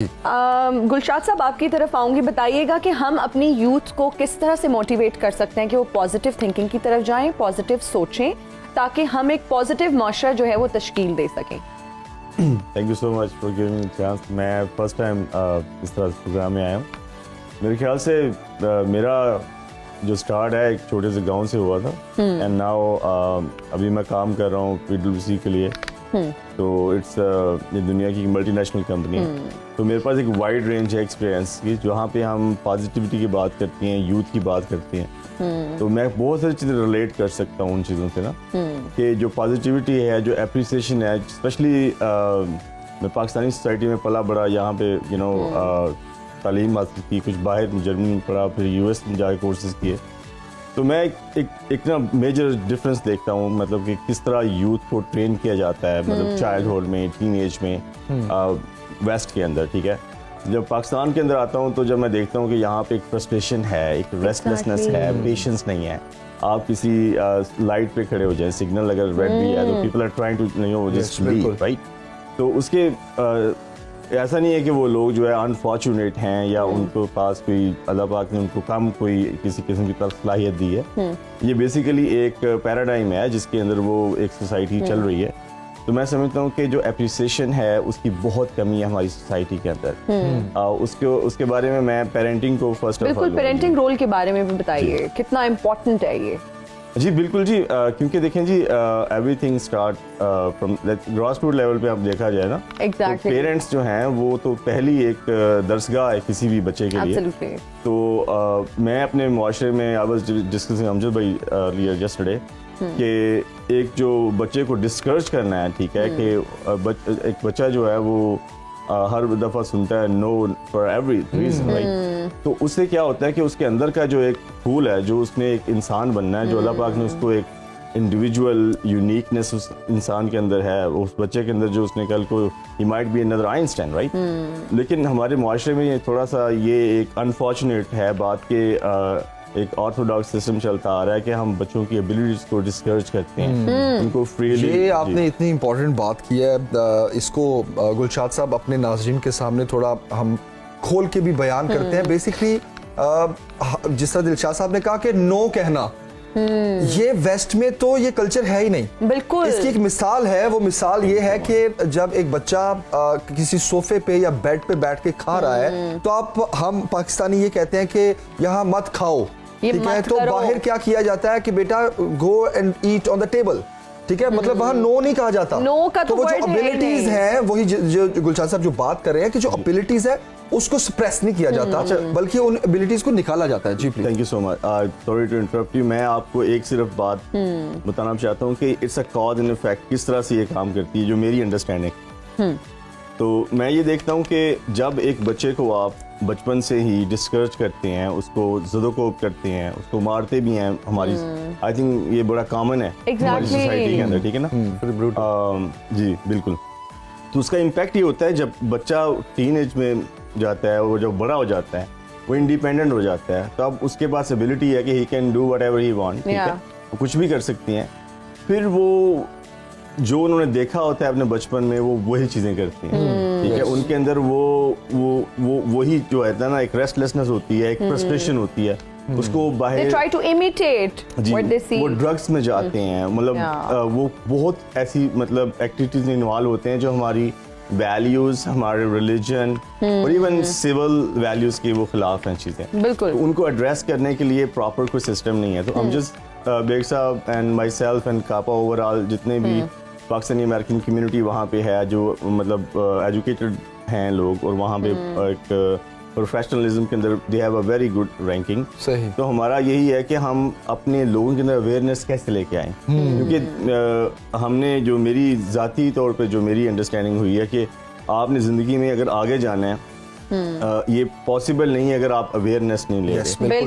गुलशाद साहब आपकी तरफ आऊंगी, बताइएगा कि हम अपनी यूथ को किस तरह से मोटिवेट कर सकते हैं कि वो पॉजिटिव थिंकिंग की तरफ जाएं, पॉजिटिव सोचें, ताकि हम एक पॉजिटिव माशरा जो है वो तश्कील दे सकें। Thank you so much for giving me chance. मैं फर्स्ट टाइम इस तरह प्रोग्राम में आया हूँ। मेरे ख्याल से मेरा जो स्टार्ट है एक छोटे से गांव से हुआ था एंड नाउ अभी मैं काम कर रहा हूँ PwC के लिए। तो इट्स ये दुनिया की मल्टीनेशनल कंपनी है। तो मेरे पास एक वाइड रेंज है एक्सपीरियंस की, जहाँ पे हम पॉजिटिविटी की बात करते हैं, यूथ की बात करते हैं। तो मैं बहुत सारी चीज़ें रिलेट कर सकता हूँ उन चीज़ों से ना, कि जो पॉजिटिविटी है, जो अप्रिसिएशन है, स्पेशली मैं पाकिस्तानी सोसाइटी में पला बड़ा, यहाँ पे तालीम हासिल की, कुछ बाहर जर्मनी में पढ़ा, फिर US में जाके कोर्सेज किए। तो मैं एक ना मेजर डिफरेंस देखता हूँ, मतलब कि किस तरह यूथ को ट्रेन किया जाता है, मतलब चाइल्डहुड में, टीन एज में, वेस्ट के अंदर। ठीक है, जब पाकिस्तान के अंदर आता हूँ तो जब मैं देखता हूँ कि यहाँ पे एक फ्रस्ट्रेशन है, एक रेस्टलेसनेस है, पेशेंस नहीं है। आप किसी लाइट पे खड़े हो जाए, सिग्नल अगर रेड भी है तो people are trying to just leave, right. तो उसके ऐसा नहीं है कि वो लोग जो है अनफॉर्चुनेट हैं या उनको पास कोई अल्लाह पाक ने उनको कम कोई किसी किस्म की तरफ सलाहियत दी है। ये बेसिकली एक पैराडाइम है जिसके अंदर वो एक सोसाइटी चल रही है। तो मैं समझता हूँ कि जो एप्रिसिएशन है उसकी बहुत कमी है हमारी सोसाइटी के अंदर। उसके बारे में मैं पेरेंटिंग को फर्स्ट ऑफ ऑल, बिल्कुल पेरेंटिंग रोल के बारे में भी बताइए, कितना इम्पोर्टेंट है ये। जी बिल्कुल जी, क्योंकि देखें जी, everything start from grass root level पे आप देखा जाए ना, Exactly. तो पेरेंट्स जो हैं वो तो पहली एक दरसगाह है किसी भी बच्चे के लिए। तो मैं अपने मुआशरे में आई वाज डिस्कसिंग अमजद भाई यस्टरडे कि एक जो बच्चे को डिस्करेज करना है, ठीक है, कि एक बच्चा जो है वो हर दफ़ा सुनता है no for every reason, right. तो उससे क्या होता है कि उसके अंदर का जो एक फूल है, जो उसने एक इंसान बनना है, जो अल्लाह पाक ने उसको एक इंडिविजुअल यूनिकनेस उस इंसान के अंदर है, उस बच्चे के अंदर, जो उसने कल को he might be another Einstein, right. लेकिन हमारे मुआशरे में ये थोड़ा सा ये एक अनफॉर्चुनेट है बात के एक ऑर्थोडॉक्स सिस्टम चलता आ रहा है कि हम बच्चों की एबिलिटीज को डिस्करेज करते हैं, उनको फ्रीली। ये आपने इतनी इम्पोर्टेंट बात की है, इसको गुलशाद साहब अपने नाज़रीन के सामने थोड़ा हम खोल के भी बयान करते हैं। बेसिकली जिस तरह दिलशाद साहब ने कहा कि नो कहना, ये वेस्ट में तो ये कल्चर है ही नहीं। बिल्कुल, इसकी एक मिसाल है। वो मिसाल ये है कि जब एक बच्चा किसी सोफे पे या बेड पे बैठ के खा रहा है, तो हम पाकिस्तानी ये कहते हैं कि यहाँ मत खाओ, ठीक है। तो बाहर क्या किया जाता है कि बेटा go and eat on the table, ठीक है। मतलब वहाँ नो नहीं कहा जाता। नो का तो वो जो एबिलिटीज हैं, वही जो गुलशाद साहब जो बात कर रहे हैं कि जो एबिलिटीज है उसको सप्रेस नहीं किया जाता, बल्कि उन एबिलिटीज को निकाला जाता है। जी please. Thank you so much, sorry to interrupt you. मैं आपको एक सिर्फ बात बताना चाहता हूँ कि it's a cause and effect, किस तरह से ये काम करती है, जो मेरी अंडरस्टैंडिंग। तो मैं ये देखता हूँ कि जब एक बच्चे को आप बचपन से ही डिस्करेज करते हैं, उसको ज़दोकोब करते हैं, उसको मारते भी हैं, हमारी आई थिंक ये बड़ा कॉमन है हमारी सोसाइटी के अंदर, ठीक है ना। जी बिल्कुल। तो उसका इम्पैक्ट ये होता है जब बच्चा टीन एज में जाता है, वो जब बड़ा हो जाता है, वो इंडिपेंडेंट हो जाता है, तो अब उसके पास एबिलिटी है कि he can do whatever he want, ठीक है, वो कुछ भी कर सकती हैं। फिर वो जो उन्होंने देखा होता है अपने बचपन में, वो वही चीजें करती हैं, ठीक है। उनके अंदर वो वही जो है ना, एक रेस्टलेसनेस होती है, एक फ्रस्ट्रेशन होती है, उसको बाहर they try to imitate what they see। वो ड्रग्स में जाते हैं, मतलब वो बहुत ऐसी मतलब एक्टिविटीज में इन्वॉल्व होते हैं जो हमारी वैल्यूज, हमारे रिलीजन और इवन सिविल वैल्यूज के वो खिलाफ हैं चीजें। बिल्कुल, तो उनको एड्रेस करने के लिए प्रॉपर कोई सिस्टम नहीं है। तो हम just Baig sahab and myself and कापा ओवरऑल जितने भी पाकिस्तानी अमेरिकन कम्युनिटी वहाँ पे है, जो मतलब एजुकेटेड हैं लोग, और वहाँ पे एक प्रोफेशनलिज्म के अंदर they have a very good ranking. सही। तो हमारा यही है कि हम अपने लोगों के अंदर अवेयरनेस कैसे लेके आएँ, क्योंकि हमने जो मेरी ज़ाती तौर पे जो मेरी अंडरस्टैंडिंग हुई है कि आपने ज़िंदगी में अगर आगे जाना है, ये पॉसिबल नहीं है अगर आप अवेयरनेस नहीं ले रहे।